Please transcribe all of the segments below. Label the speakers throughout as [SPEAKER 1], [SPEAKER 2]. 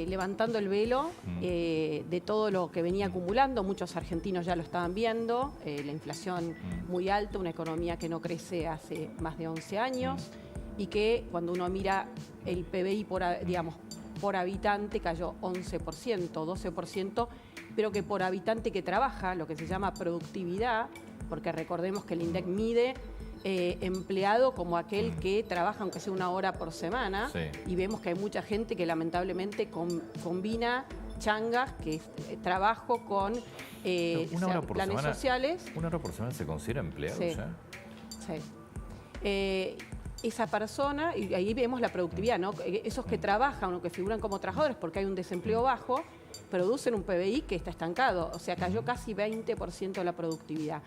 [SPEAKER 1] levantando el velo de todo lo que venía acumulando. Muchos argentinos ya lo estaban viendo, la inflación muy alta, una economía que no crece hace más de 11 años y que cuando uno mira el PBI por habitante cayó 11%, 12%, pero que por habitante que trabaja, lo que se llama productividad, porque recordemos que el INDEC mide empleado como aquel que trabaja aunque sea 1 hora por semana, y vemos que hay mucha gente que lamentablemente combina changas, que es trabajo con planes sociales.
[SPEAKER 2] ¿1 hora por semana se considera empleado ya?
[SPEAKER 1] Sí. Esa persona, y ahí vemos la productividad, ¿no? Esos que trabajan o que figuran como trabajadores porque hay un desempleo bajo, producen un PBI que está estancado, o sea, cayó casi 20% la productividad.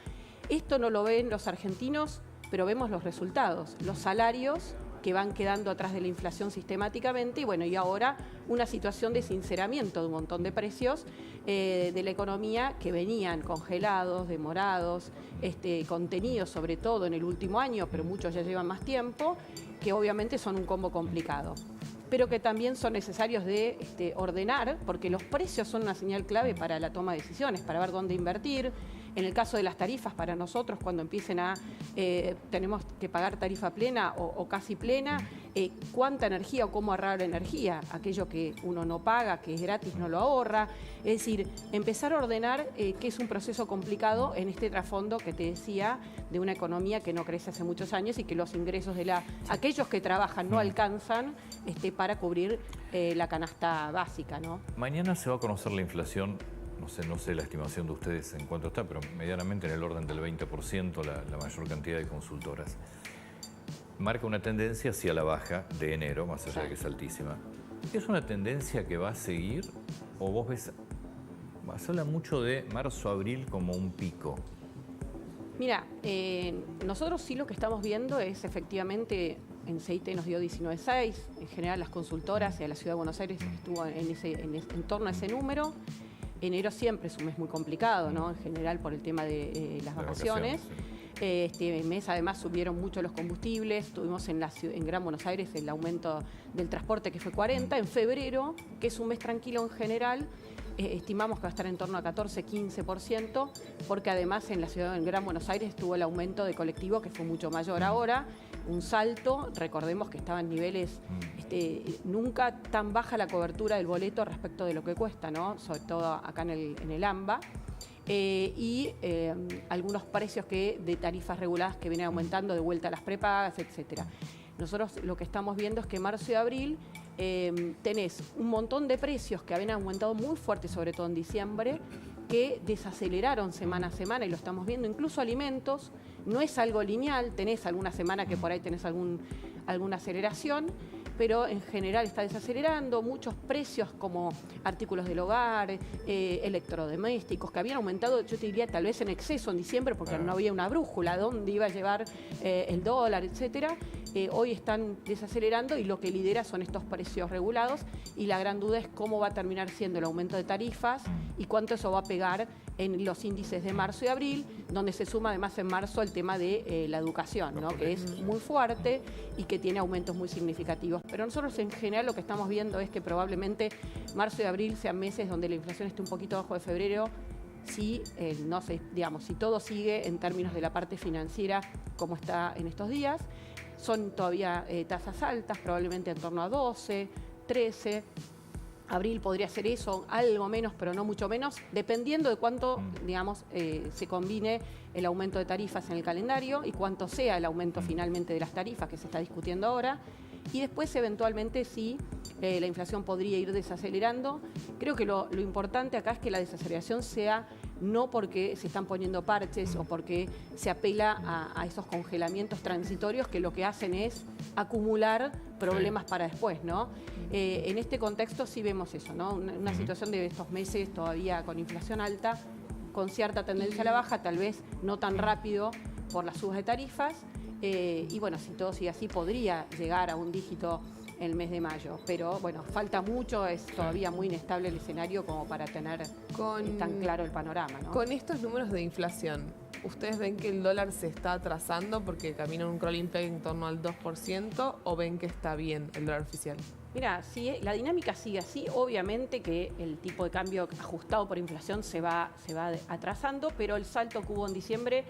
[SPEAKER 1] Esto no lo ven los argentinos, pero vemos los resultados, los salarios que van quedando atrás de la inflación sistemáticamente y bueno, y ahora una situación de sinceramiento de un montón de precios de la economía que venían congelados, demorados, contenidos sobre todo en el último año, pero muchos ya llevan más tiempo, que obviamente son un combo complicado, pero que también son necesarios de ordenar, porque los precios son una señal clave para la toma de decisiones, para ver dónde invertir. En el caso de las tarifas, para nosotros, cuando empiecen tenemos que pagar tarifa plena o casi plena, cuánta energía o cómo ahorrar energía, aquello que uno no paga, que es gratis, no lo ahorra. Es decir, empezar a ordenar, que es un proceso complicado en este trasfondo que te decía, de una economía que no crece hace muchos años y que los ingresos de aquellos que trabajan no alcanzan para cubrir la canasta básica, ¿no?
[SPEAKER 2] Mañana se va a conocer la inflación. No sé la estimación de ustedes en cuánto está, pero medianamente en el orden del 20%, la mayor cantidad de consultoras. Marca una tendencia hacia la baja de enero, más allá de que es altísima. ¿Es una tendencia que va a seguir o vos ves, se habla mucho de marzo-abril como un pico?
[SPEAKER 1] Mira, nosotros sí lo que estamos viendo es efectivamente, en CIT nos dio 19,6, en general las consultoras y a la Ciudad de Buenos Aires estuvo en torno a ese número. Enero siempre es un mes muy complicado, ¿no? En general por el tema de las vacaciones. Este mes además subieron mucho los combustibles, tuvimos en Gran Buenos Aires el aumento del transporte que fue 40%. En febrero, que es un mes tranquilo en general, estimamos que va a estar en torno a 14-15%, porque además en Gran Buenos Aires estuvo el aumento de colectivo que fue mucho mayor ahora, un salto. Recordemos que estaba en niveles, nunca tan baja la cobertura del boleto respecto de lo que cuesta, ¿no? Sobre todo acá en el AMBA. Algunos precios de tarifas reguladas que vienen aumentando de vuelta a las prepagas, etcétera. Nosotros lo que estamos viendo es que marzo y abril tenés un montón de precios que habían aumentado muy fuerte, sobre todo en diciembre, que desaceleraron semana a semana y lo estamos viendo, incluso alimentos. No es algo lineal, tenés alguna semana que por ahí tenés alguna aceleración, pero en general está desacelerando. Muchos precios como artículos del hogar, electrodomésticos, que habían aumentado, yo te diría, tal vez en exceso en diciembre, porque no había una brújula dónde iba a llevar el dólar, etcétera. Hoy están desacelerando y lo que lidera son estos precios regulados, y la gran duda es cómo va a terminar siendo el aumento de tarifas y cuánto eso va a pegar en los índices de marzo y abril, donde se suma además en marzo el tema de la educación, ¿no? Que es muy fuerte y que tiene aumentos muy significativos. Pero nosotros en general lo que estamos viendo es que probablemente marzo y abril sean meses donde la inflación esté un poquito bajo de febrero, si todo sigue en términos de la parte financiera como está en estos días. Son todavía tasas altas, probablemente en torno a 12, 13. Abril podría ser eso, algo menos, pero no mucho menos, dependiendo de cuánto, se combine el aumento de tarifas en el calendario y cuánto sea el aumento finalmente de las tarifas que se está discutiendo ahora. Y después, eventualmente, sí, la inflación podría ir desacelerando. Creo que lo importante acá es que la desaceleración sea no porque se están poniendo parches o porque se apela a esos congelamientos transitorios que lo que hacen es acumular problemas para después, ¿no? En este contexto sí vemos eso, ¿no? Una situación de estos meses todavía con inflación alta, con cierta tendencia a la baja, tal vez no tan rápido por las subas de tarifas. Y bueno, si todo sigue así, podría llegar a un dígito el mes de mayo. Pero bueno, falta mucho, es todavía muy inestable el escenario como para tener tan claro el panorama, ¿no?
[SPEAKER 3] Con estos números de inflación, ¿ustedes ven que el dólar se está atrasando porque camina un crawling peg en torno al 2% o ven que está bien el dólar oficial?
[SPEAKER 1] Mira, si la dinámica sigue así, obviamente que el tipo de cambio ajustado por inflación se va atrasando, pero el salto que hubo en diciembre,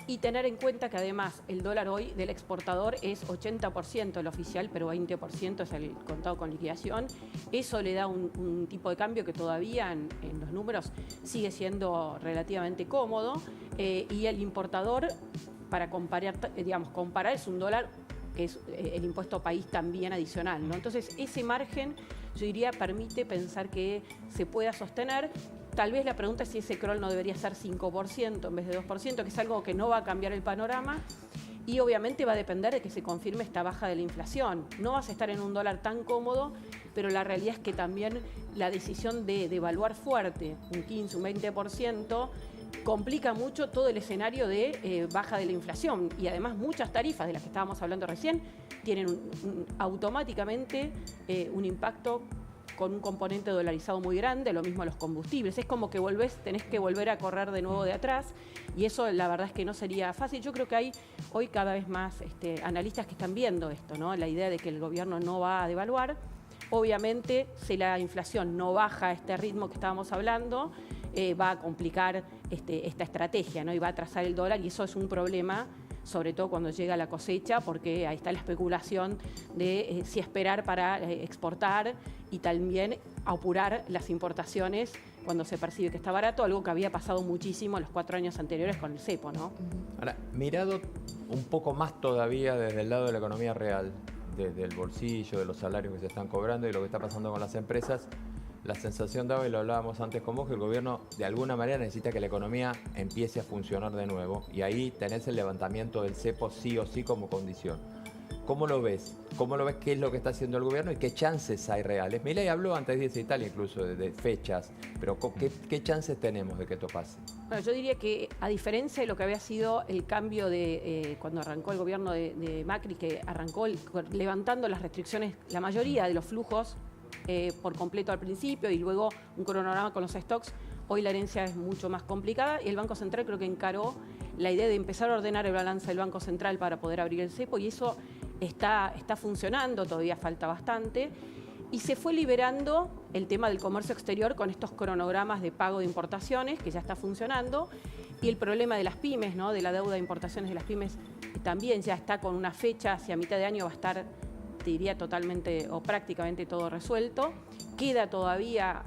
[SPEAKER 1] y tener en cuenta que además el dólar hoy del exportador es 80% el oficial, pero 20% es el contado con liquidación, eso le da un tipo de cambio que todavía en los números sigue siendo relativamente cómodo, y el importador, para comparar es un dólar que es el impuesto país también adicional, ¿no? Entonces, ese margen, yo diría, permite pensar que se pueda sostener. Tal vez la pregunta es si ese crawl no debería ser 5% en vez de 2%, que es algo que no va a cambiar el panorama. Y obviamente va a depender de que se confirme esta baja de la inflación. No vas a estar en un dólar tan cómodo, pero la realidad es que también la decisión de devaluar fuerte, un 15, un 20%, complica mucho todo el escenario de baja de la inflación. Y además muchas tarifas de las que estábamos hablando recién tienen automáticamente un impacto con un componente dolarizado muy grande, lo mismo los combustibles. Es como que tenés que volver a correr de nuevo de atrás, y eso la verdad es que no sería fácil. Yo creo que hay hoy cada vez más analistas que están viendo esto, ¿no? La idea de que el gobierno no va a devaluar. Obviamente, si la inflación no baja a este ritmo que estábamos hablando, va a complicar esta estrategia, ¿no? Y va a atrasar el dólar, y eso es un problema, sobre todo cuando llega la cosecha, porque ahí está la especulación de si esperar para exportar y también apurar las importaciones cuando se percibe que está barato, algo que había pasado muchísimo en los 4 años anteriores con el cepo, ¿no?
[SPEAKER 4] Ahora, mirado un poco más todavía desde el lado de la economía real, desde el bolsillo, de los salarios que se están cobrando y lo que está pasando con las empresas, la sensación daba, y lo hablábamos antes con vos, que el gobierno de alguna manera necesita que la economía empiece a funcionar de nuevo, y ahí tenés el levantamiento del cepo sí o sí como condición. ¿Cómo lo ves? ¿Cómo lo ves? ¿Qué es lo que está haciendo el gobierno y qué chances hay reales? Milei habló antes de irse a Italia incluso de fechas, pero ¿qué chances tenemos de que esto pase?
[SPEAKER 1] Bueno, yo diría que, a diferencia de lo que había sido el cambio de cuando arrancó el gobierno de Macri, que arrancó levantando las restricciones, la mayoría de los flujos por completo al principio, y luego un cronograma con los stocks, hoy la herencia es mucho más complicada, y el Banco Central creo que encaró la idea de empezar a ordenar el balance del Banco Central para poder abrir el cepo, y eso está funcionando, todavía falta bastante. Y se fue liberando el tema del comercio exterior con estos cronogramas de pago de importaciones, que ya está funcionando, y el problema de las pymes, ¿no? De la deuda de importaciones de las pymes, también ya está con una fecha, hacia mitad de año va a estar, te diría, totalmente o prácticamente todo resuelto. Queda todavía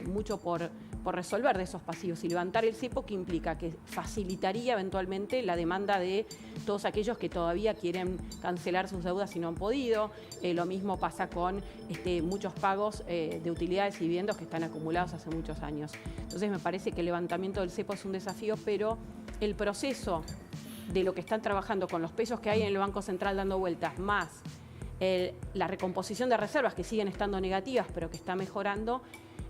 [SPEAKER 1] mucho por resolver de esos pasivos, y levantar el cepo, que implica que facilitaría eventualmente la demanda de todos aquellos que todavía quieren cancelar sus deudas y no han podido. Lo mismo pasa con muchos pagos de utilidades y dividendos que están acumulados hace muchos años. Entonces me parece que el levantamiento del cepo es un desafío, pero el proceso de lo que están trabajando con los pesos que hay en el Banco Central dando vueltas, más la recomposición de reservas que siguen estando negativas pero que está mejorando,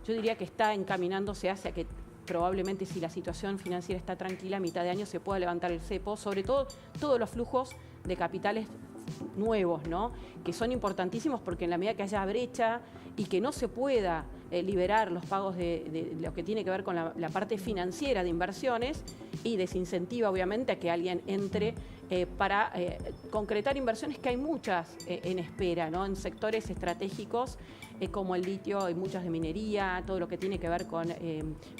[SPEAKER 1] yo diría que está encaminándose hacia que probablemente, si la situación financiera está tranquila, a mitad de año se pueda levantar el cepo, sobre todo todos los flujos de capitales nuevos, ¿no? Que son importantísimos, porque en la medida que haya brecha y que no se pueda liberar los pagos de lo que tiene que ver con la parte financiera de inversiones, y desincentiva obviamente a que alguien entre para concretar inversiones, que hay muchas en espera, ¿no? En sectores estratégicos como el litio y muchas de minería, todo lo que tiene que ver con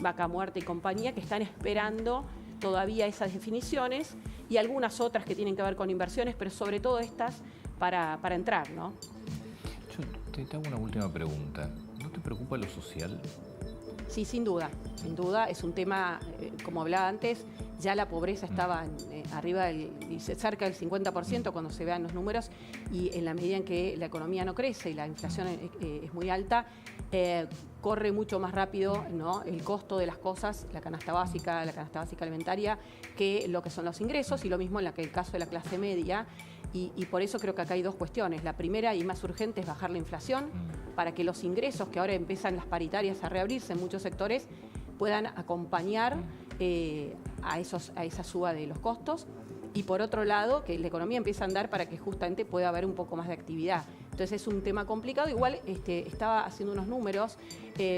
[SPEAKER 1] Vaca Muerta y compañía, que están esperando todavía esas definiciones, y algunas otras que tienen que ver con inversiones, pero sobre todo estas para entrar, ¿no?
[SPEAKER 2] Yo te hago una última pregunta. ¿No te preocupa lo social?
[SPEAKER 1] Sí, sin duda, es un tema, como hablaba antes, ya la pobreza estaba arriba cerca del 50% cuando se vean los números, y en la medida en que la economía no crece y la inflación es muy alta, corre mucho más rápido, ¿no? El costo de las cosas, la canasta básica alimentaria, que lo que son los ingresos, y lo mismo en el caso de la clase media. Y por eso creo que acá hay dos cuestiones. La primera y más urgente es bajar la inflación, para que los ingresos, que ahora empiezan las paritarias a reabrirse en muchos sectores, puedan acompañar a esa suba de los costos. Y por otro lado, que la economía empiece a andar para que justamente pueda haber un poco más de actividad. Entonces es un tema complicado. Igual estaba haciendo unos números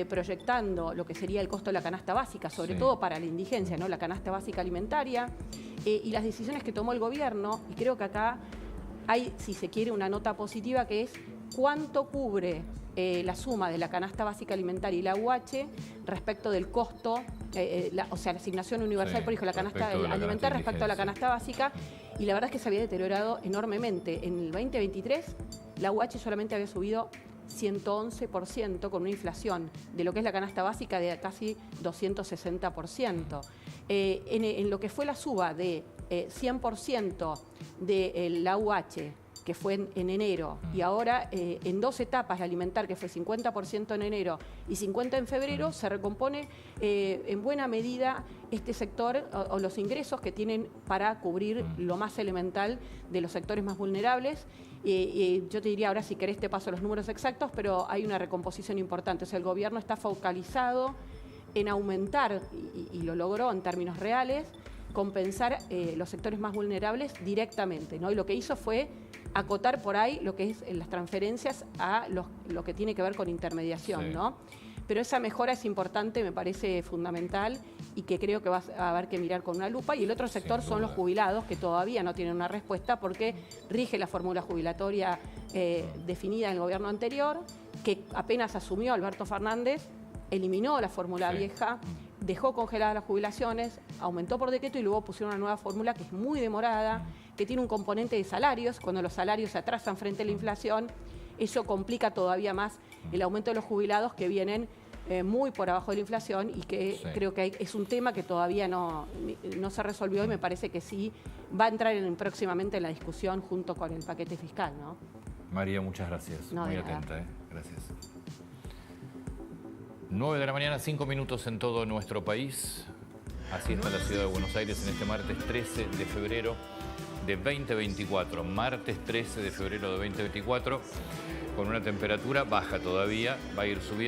[SPEAKER 1] proyectando lo que sería el costo de la canasta básica, sobre todo para la indigencia, ¿no? La canasta básica alimentaria, y las decisiones que tomó el gobierno. Y creo que acá hay, si se quiere, una nota positiva, que es cuánto cubre la suma de la canasta básica alimentaria y la UH respecto del costo, o sea, la asignación universal
[SPEAKER 2] Sí,
[SPEAKER 1] por hijo, la canasta
[SPEAKER 2] respecto de la
[SPEAKER 1] alimentar
[SPEAKER 2] canasta
[SPEAKER 1] respecto a la
[SPEAKER 2] indigencia.
[SPEAKER 1] canasta básica, y la verdad es que se había deteriorado enormemente. En el 2023, la UH solamente había subido 111%, con una inflación de lo que es la canasta básica de casi 260%. En lo que fue la suba de 100% de la UH, que fue en enero, y ahora en 2 etapas la alimentar, que fue 50% en enero y 50% en febrero, se recompone en buena medida este sector o los ingresos que tienen para cubrir lo más elemental de los sectores más vulnerables. Yo te diría, ahora si querés te paso los números exactos, pero hay una recomposición importante. O sea, el gobierno está focalizado en aumentar, y lo logró en términos reales, compensar los sectores más vulnerables directamente, ¿no? Y lo que hizo fue acotar por ahí lo que es las transferencias a lo que tiene que ver con intermediación,
[SPEAKER 2] Sí.
[SPEAKER 1] ¿no? Pero esa mejora es importante, me parece fundamental, y que creo que va a haber que mirar con una lupa. Y el otro sector
[SPEAKER 2] Sin
[SPEAKER 1] son los
[SPEAKER 2] duda.
[SPEAKER 1] jubilados, que todavía no tienen una respuesta porque rige la fórmula jubilatoria definida en el gobierno anterior, que apenas asumió Alberto Fernández, eliminó la fórmula
[SPEAKER 2] Sí.
[SPEAKER 1] vieja, dejó congeladas las jubilaciones, aumentó por decreto y luego pusieron una nueva fórmula que es muy demorada, que tiene un componente de salarios. Cuando los salarios se atrasan frente a la inflación, eso complica todavía más el aumento de los jubilados, que vienen muy por abajo de la inflación, y que
[SPEAKER 2] Sí.
[SPEAKER 1] creo que es un tema que todavía no se resolvió, y me parece que sí va a entrar próximamente en la discusión junto con el paquete fiscal, ¿no?
[SPEAKER 2] María, muchas gracias.
[SPEAKER 1] No,
[SPEAKER 2] Muy
[SPEAKER 1] de nada.
[SPEAKER 2] atenta, gracias. 9 de la mañana, 5 minutos en todo nuestro país. Así está la ciudad de Buenos Aires en este martes 13 de febrero de 2024. Martes 13 de febrero de 2024, con una temperatura baja todavía, va a ir subiendo.